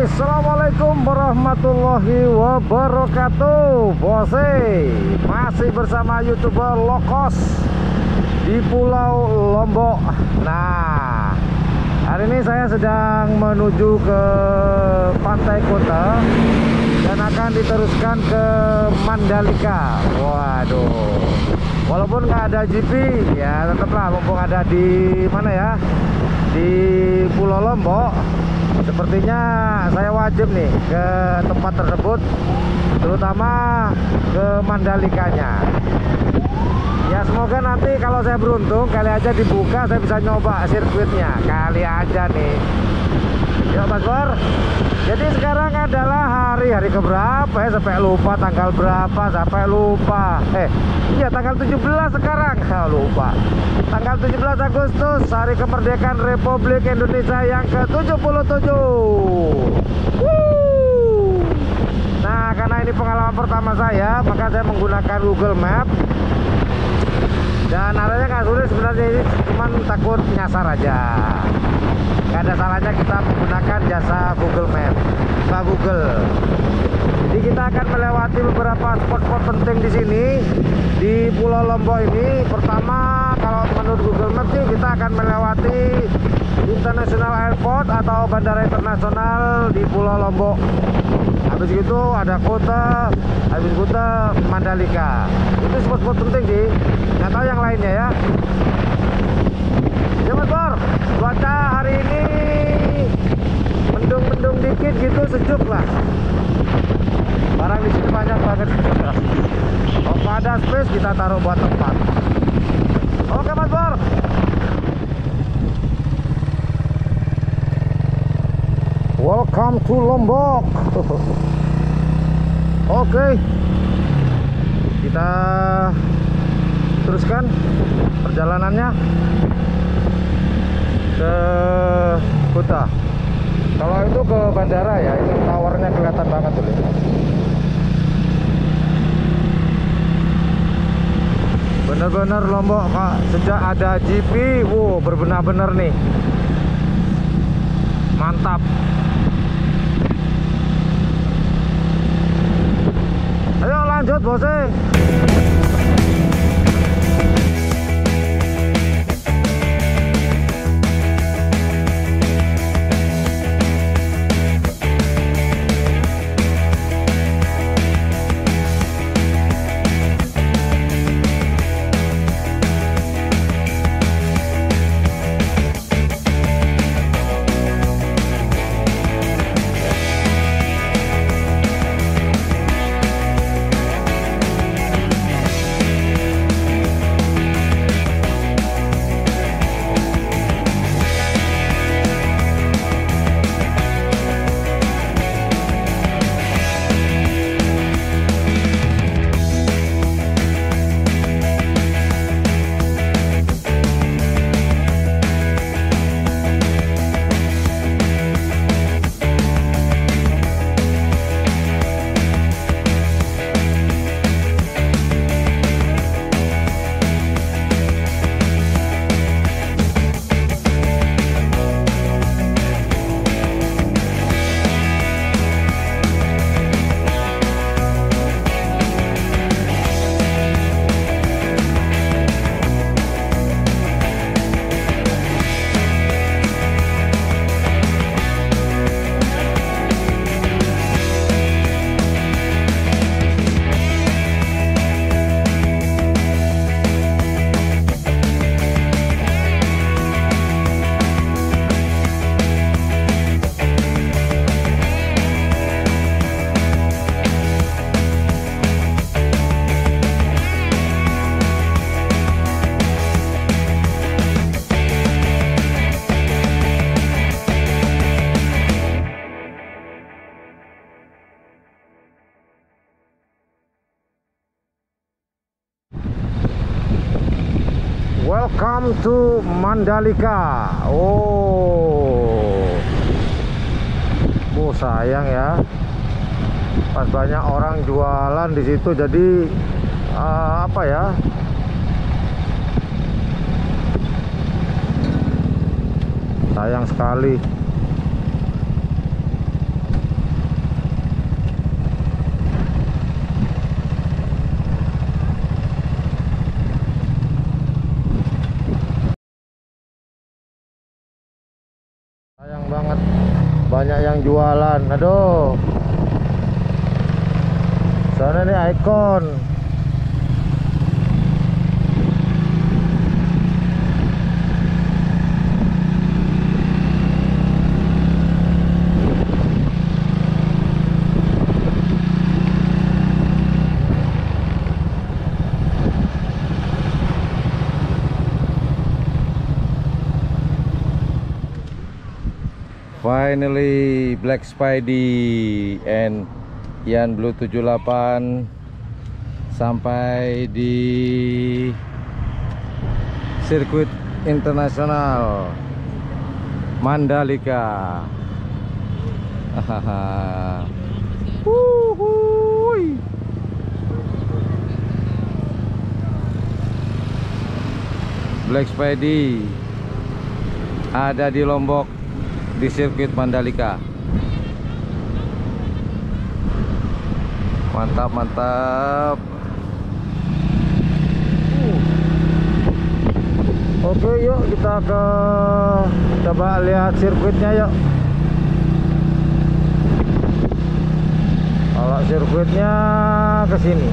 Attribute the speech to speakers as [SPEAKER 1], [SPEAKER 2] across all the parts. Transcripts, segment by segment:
[SPEAKER 1] Assalamualaikum warahmatullahi wabarakatuh. Bose masih bersama YouTuber Lokos di Pulau Lombok. Nah, hari ini saya sedang menuju ke Pantai Kuta dan akan diteruskan ke Mandalika. Waduh, walaupun nggak ada GP ya, tetaplah mumpung ada di mana ya, di Pulau Lombok. Sepertinya saya wajib nih ke tempat tersebut, terutama ke Mandalikanya. Ya semoga nanti kalau saya beruntung, kali aja dibuka, saya bisa nyoba sirkuitnya. Kali aja nih. Yuk Mas Bor. Jadi sekarang adalah hari keberapa ya, sampai lupa tanggal berapa, sampai lupa. Iya tanggal 17 sekarang. Lupa. Tanggal 17 Agustus, hari kemerdekaan Republik Indonesia yang ke-77. Nah, karena ini pengalaman pertama saya, maka saya menggunakan Google Map. Dan arahnya nggak sulit sebenarnya, ini cuman takut nyasar aja. Nggak ada salahnya kita menggunakan jasa Google Map, Pak Google. Jadi kita akan melewati beberapa spot-spot penting di sini di Pulau Lombok ini. Pertama, kalau menurut Google Map sih kita akan melewati International Airport atau Bandara Internasional di Pulau Lombok. Habis itu ada Kuta, habis Kuta Mandalika. Itu spot-spot penting sih. Nggak tahu yang lainnya ya. Ya Mas Bor, cuaca hari ini mendung-mendung dikit gitu, sejuk lah. Barang di sini banyak banget. Kalau ada space kita taruh buat tempat. Oke Mas Bor. Welcome to Lombok. Oke, kita teruskan perjalanannya ke Kuta. Kalau itu ke bandara ya, itu towernya kelihatan banget tuh. Bener-bener Lombok Kak, sejak ada GP, berbenah-bener nih. Mantap. Ayo lanjut bose. Welcome to Mandalika. Sayang ya, pas banyak orang jualan di situ, jadi apa ya, sayang sekali. banyak yang jualan. Aduh, sana nih Icon. Finally Black Spidey and Ian Blue 78 sampai di sirkuit internasional Mandalika. Black Spidey ada di Lombok di sirkuit Mandalika. Mantap, mantap. Oke, yuk kita coba lihat sirkuitnya yuk. Kalau sirkuitnya ke sini.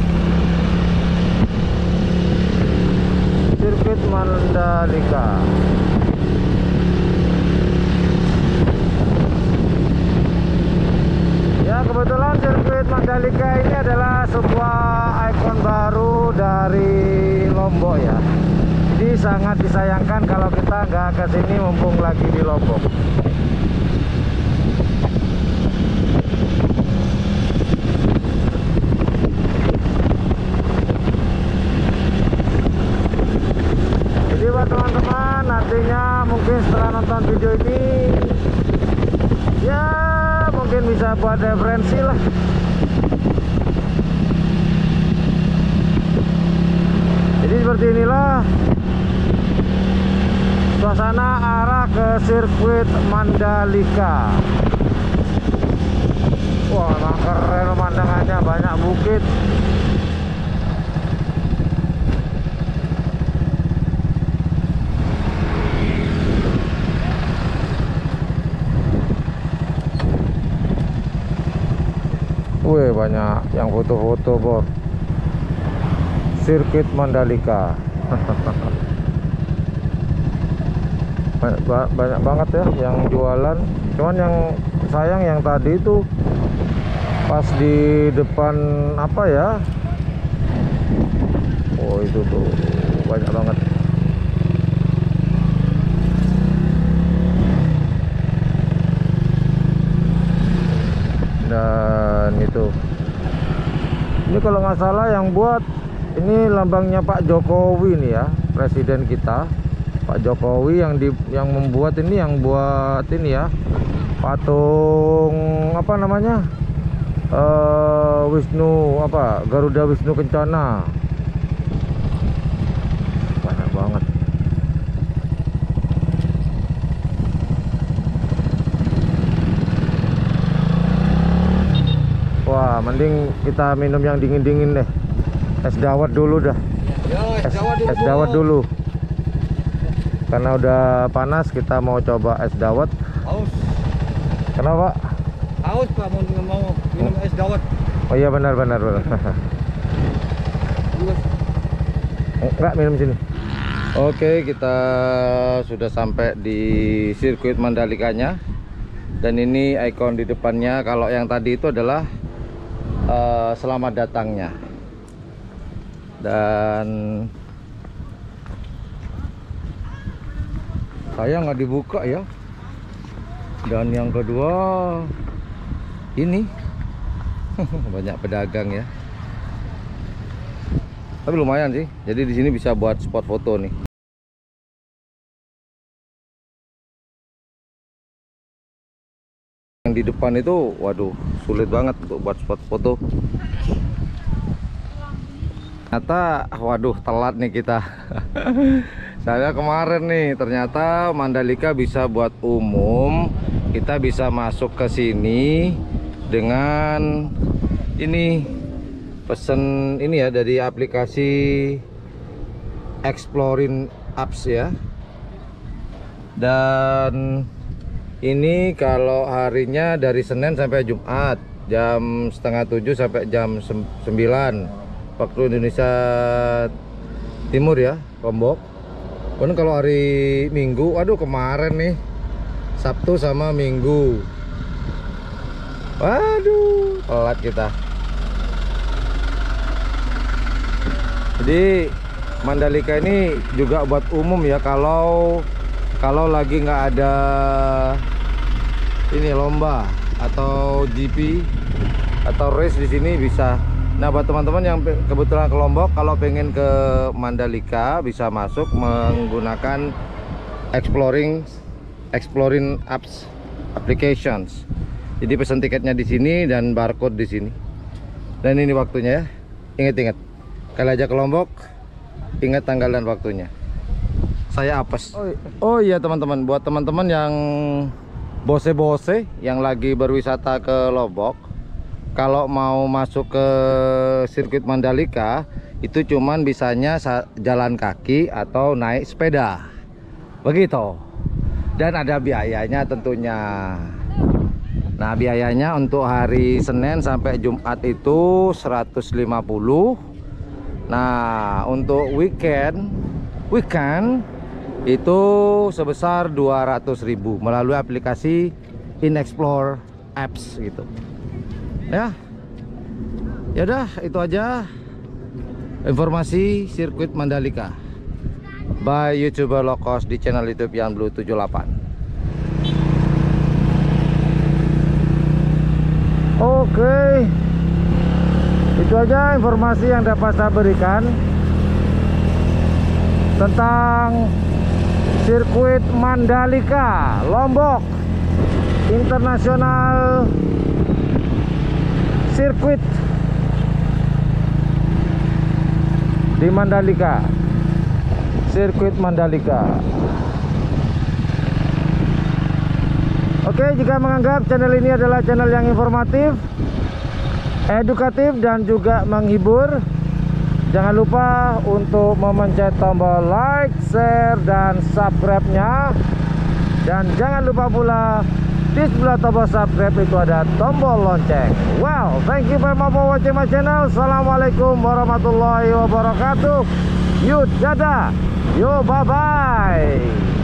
[SPEAKER 1] Sirkuit Mandalika. Ya, kebetulan sirkuit Mandalika ini adalah sebuah ikon baru dari Lombok ya. Jadi sangat disayangkan kalau kita nggak ke sini mumpung lagi di Lombok. Jadi buat teman-teman, nantinya mungkin setelah nonton video ini, ya mungkin bisa buat referensi lah. Jadi seperti inilah suasana arah ke sirkuit Mandalika. Wah, emang keren pemandangannya, banyak bukit. Wih, banyak yang foto-foto bor. Sirkuit Mandalika. banyak banget ya yang jualan. Cuman yang sayang yang tadi itu pas di depan apa ya, oh itu tuh banyak banget. Dan itu ini kalau nggak salah yang buat ini lambangnya Pak Jokowi nih ya, presiden kita Pak Jokowi yang membuat ini, yang buat ini ya, patung apa namanya, Wisnu apa, Garuda Wisnu Kencana. Banyak banget. Wah, mending kita minum yang dingin-dingin deh. Es dawet dulu dah. Es dawet dulu. Karena udah panas, kita mau coba es dawet.
[SPEAKER 2] Haus.
[SPEAKER 1] Kenapa?
[SPEAKER 2] Haus Pak, mau minum es dawet.
[SPEAKER 1] Oh iya, benar. Enggak, minum sini. Oke, kita sudah sampai di sirkuit Mandalikanya. Dan ini ikon di depannya. Kalau yang tadi itu adalah selamat datangnya. Dan saya nggak dibuka ya. Dan yang kedua ini banyak pedagang ya. Tapi lumayan sih. Jadi di sini bisa buat spot foto nih. Yang di depan itu, waduh, sulit banget untuk buat spot foto. Ternyata, waduh, telat nih kita. Saya kemarin nih, ternyata Mandalika bisa buat umum. Kita bisa masuk ke sini dengan ini, pesen ini ya, dari aplikasi Exploring Apps ya. Dan Ini kalau harinya dari Senin sampai Jumat, jam setengah 7 sampai jam 9 waktu Indonesia Timur ya, Lombok. Kemudian kalau hari Minggu, aduh kemarin nih Sabtu sama Minggu, waduh telat kita. Jadi Mandalika ini juga buat umum ya, kalau lagi nggak ada ini lomba atau GP atau race di sini bisa. Nah, buat teman-teman yang kebetulan ke Lombok, kalau pengen ke Mandalika bisa masuk menggunakan exploring apps applications. Jadi pesan tiketnya di sini dan barcode di sini. Dan ini waktunya ya. Ingat-ingat. Kali aja ke Lombok, ingat tanggal dan waktunya. Saya apes. Oh iya teman-teman, buat teman-teman yang bose-bose yang lagi berwisata ke Lombok, kalau mau masuk ke sirkuit Mandalika itu cuman bisanya jalan kaki atau naik sepeda, begitu. Dan ada biayanya tentunya. Nah, biayanya untuk hari Senin sampai Jumat itu 150. Nah, untuk weekend itu sebesar 200.000 melalui aplikasi InExplore Apps gitu. Ya. Ya udah, itu aja informasi sirkuit Mandalika by YouTuber low cost di channel YouTube Yan Blue 78. Oke. Itu aja informasi yang dapat saya berikan tentang sirkuit Mandalika Lombok International Sirkuit di Mandalika, sirkuit Mandalika. Oke, jika menganggap channel ini adalah channel yang informatif, edukatif dan juga menghibur, jangan lupa untuk memencet tombol like, share, dan subscribe-nya. Dan jangan lupa pula di sebelah tombol subscribe itu ada tombol lonceng. Well, thank you very much for watching my channel. Assalamualaikum warahmatullahi wabarakatuh. Yuk, dadah. Yo, bye-bye.